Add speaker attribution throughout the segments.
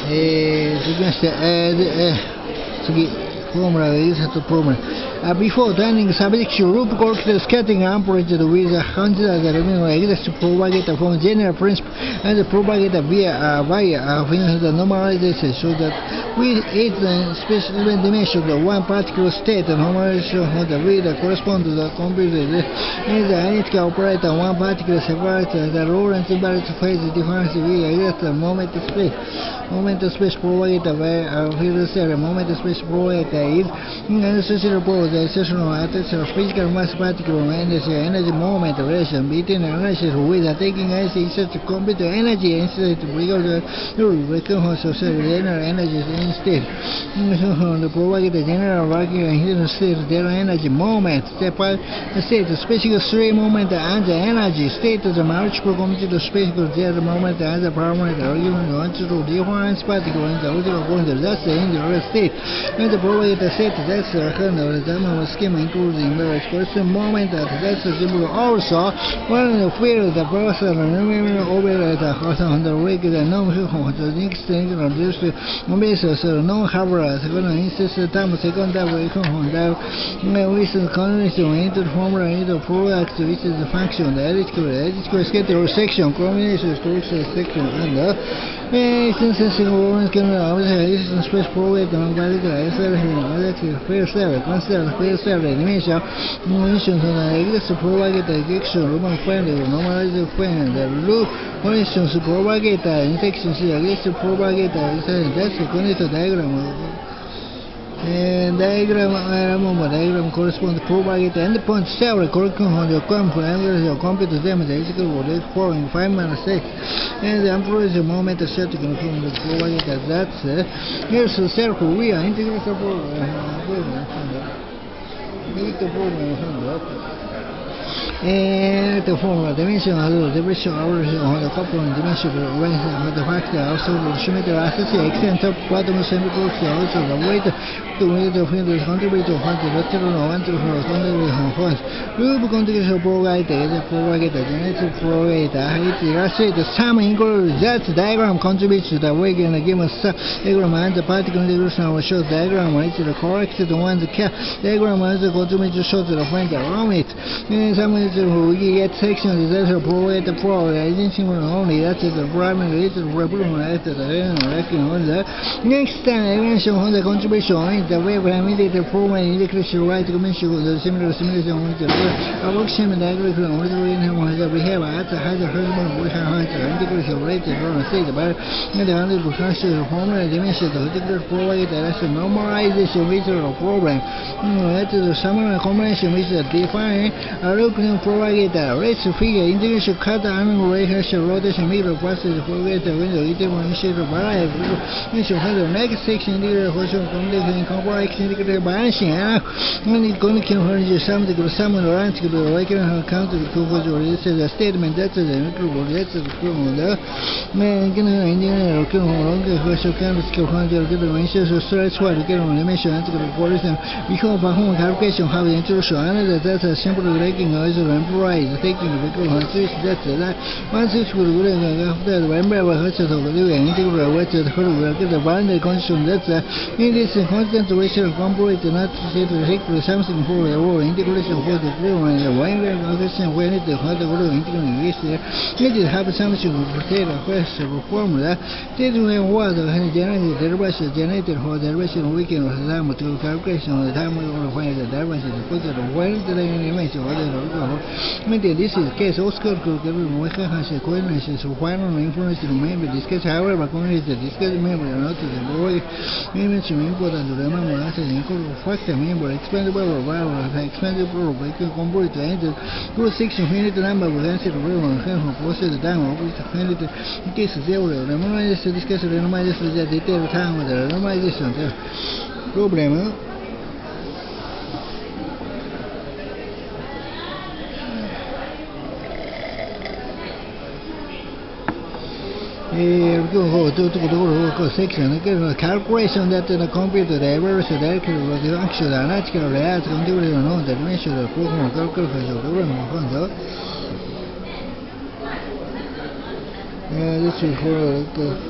Speaker 1: 続きまして、次、formula is to problem. Before turning subject to loop corrected scattering amplitude with consider the remaining exists propagator from general principle and propagator via the normalization so that with its special dimension of one particular state normalization of the reader corresponds to the computer in the analytical operator one particular separator the Lorentz invariant phase difference via exists moment space propagator where field theory moment space propagator is necessary for the exceptional attention of physical mass particle energy moment relation between analysis with taking such computer energy instead because the recurrence of general energy instead the propagator general working hidden state general energy moment state specific three moment and the energy state the multiple computer specific general moment and the permanent argument one to difference particle in the original point that's the indirect state and the propagator state that's the kernel the schema including various question moment that's the symbol also when the field the person operator on the regular the next thing just basis no cover second instance time second with condition into the formula into product which is the function the electrical schedule section combination section and the instance can space propagator fair dimension dimensions on the exists propagator ejection Roman friendly normalized friend the loop conditions propagator intersection exists propagator that's the connected diagram diagram corresponds to propagator endpoint several correspond on the computer damage following 5 minus 6 and the amplitude moment set to confirm the propagator that's here's the circle we are integrating and the formula dimension of the division origin on the couple and dimension of the factor also the symmetry associate extent of bottom semi-group also the weight to the field is contributed to the lateral one to the contribution loop contribution propagator genetic propagator it illustrates the sum includes that diagram contributes to the weight in a given diagram and the particle integration of a short diagram which is the corrected one the diagram as the contribution shows the point around it some we get section is that propagator agency only that's the primary represented on the next time dimension on the contribution the wave immediate program integration right dimension the similar simulation on the approximate diagram on the behavior at the higher hormone we have integration rate on state but the under the formula dimension the particular propagator as a normalization feature of program that is the summary combination which is defined looking propagator rates figure integration cut angle rotation middle passage propagator window initiator variable initial header next section integrated function combination complex integrated balancing and the connection range something to sum and range to the regular count to the statement that's the include that's the man engineer version can skill handle the dimensions stretch while get on dimension and the correlation before perform calculation have the introduction and that's a simple ranking employees taking the vehicle on switch that's that one switch will after the member has to do an integral which is the boundary condition that's in this constant ratio complete not to something for the whole integration for the and the wider condition when it has the whole integration it is have something to prepare a question formula this way was generated for the derivation we can time to calculation of the time we want to find the derivation put it when the dimension this is the case Oscar could give him a coordination so final influence to maybe discuss however community discuss member not the boy maybe to important to remember as an include factor member expandable or expandable we can complete to enter through section finite number of answer to everyone can process the time of which finite in case zero normalize discuss normalize the detail time with the normalization problem section calculation that the computer the average directly was the actual analytical reality contributed on the dimension of the program calculation of the program this is for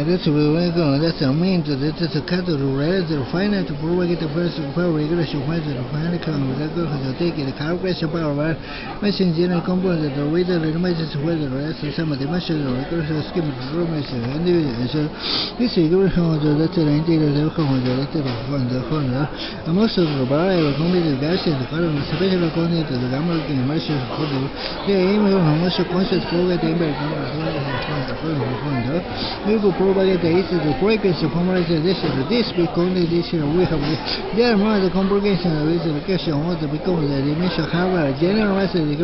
Speaker 1: That's a means that's a cut of the red, the final to propagate the first power regulation weather, the final come with the girl who take the calculation power, machine general component, the weather, the emergency weather, some of the machine or recursion scheme of information. And this is good on the letter and the letter of the corner. And most of the bar, the committee gas and the current special component of the American commercial for the aim of commercial concept for the American. We will propagate the issue of frequency formalization of this because this we have there are more the complication with the question of the become the dimension however general message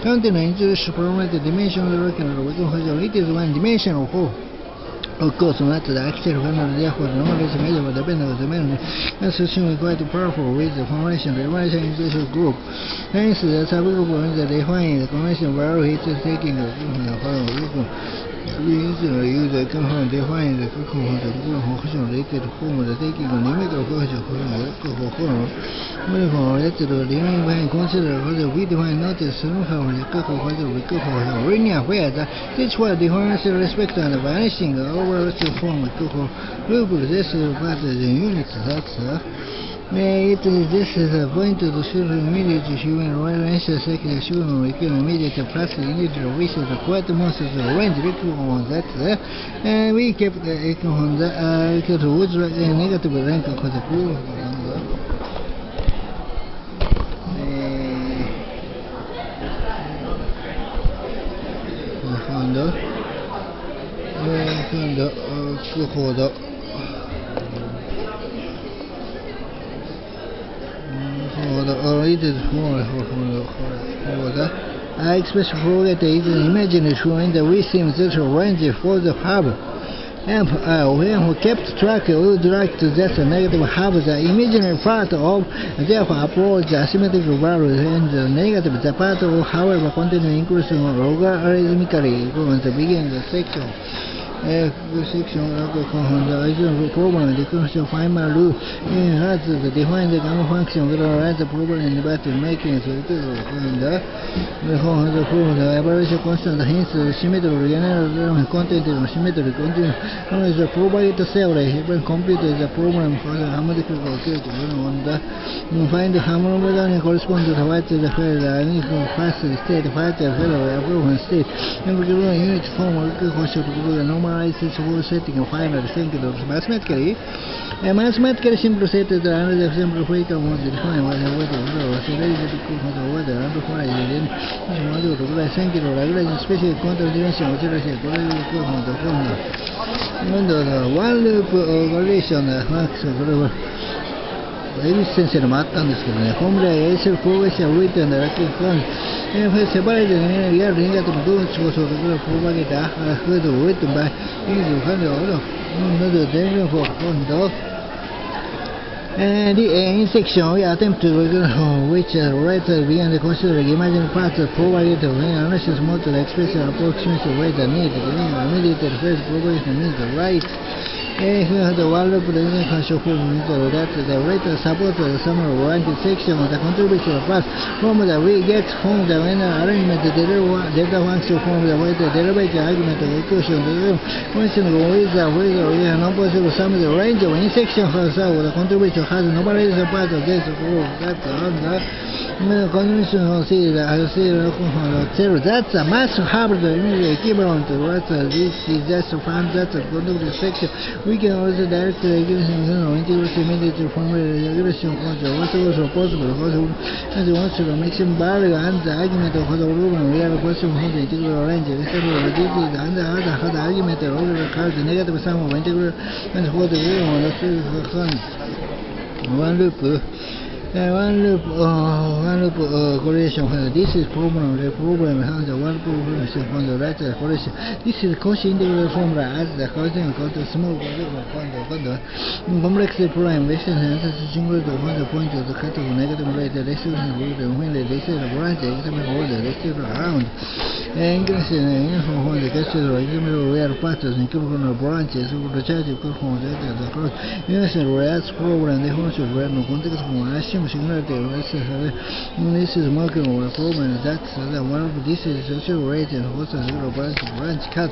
Speaker 1: counting the introduction from the dimension of the reckoner it is one dimension of whole. Of course, not the actual family, therefore, the knowledge made of the benefit of the man is assuming quite powerful with the formation of the organization group. Hence, the subgroup that they find the convention where it is taking a use the component define the component of the function related to form the taking a limit of function for let's do the remaining consider whether we define not as somehow the cocoa whether we cook or linear where this was the difference respect and the vanishing over the form of cocoa will possess part of the unit that's this is a point to the children immediately human relations second human we can immediately plus the unit of which is the quite most of the range on that and we kept the on the negative rank of the pool I express for that is imaginary showing the we seem that range for the harbor. And when we kept track, we would like to that negative have the imaginary part of therefore approach the asymmetrical value and the negative the part of however continuing increasing logarithmically from the beginning of the section. Section of the problem, the question final rule has the define the gamma function will write the problem in the battle making so it is the average constant hence the symmetry general content is symmetry continue is the probability theory when computer is a program for the harmonic calculation on the find the harmonic correspond to the white the fast state factor approval state and we give a unit form of the normal this whole setting of final thinking of mathematically. A mathematically simple set is another simple way to define what the weather was a very difficult for the weather and to find it in model to thank you regulation special quantum dimension which is a one loop relation max forever. Resistance in Matan is given. Formula is a progression with and the record funds. And if separated in a year, ring at the goods was of the propagate with the written by easy kind of another danger for one dog. And in section, we attempt to which writer began to consider the imaginary parts of provided when analysis mode to the expression approximation way the need, giving immediate first propagation means the right. The one of the function that the writer supports the summary warranted section of the contribution of parts from the we get from the when arrangement the delta function from the way the derivative argument of the equation the function with the whether we are not possible sum of the range of any section for the contribution has no variation part of this that's on the convention of zero that's a mass have the equivalent to what this is just found that the contribution section we can also directly integrate immediately from the regression function also possible and the one to the maximum value and the argument of the problem we have a question from the integral range instead of the digit and the other argument of the negative sum of integral and for the one loop correlation. This is problem. The problem has the one problem is on the right correlation. This is Cauchy integral formula as the causing the small complex prime Western answers single to one the point of the cut of negative rate the distribution of when they say the branch examine all the distribution around. English from the question of examine where parts include branches of the charge of the cross. Yes, whereas problem the function where no context from singularity this is marking of a problem that's one of this is social rate and also zero branch cut.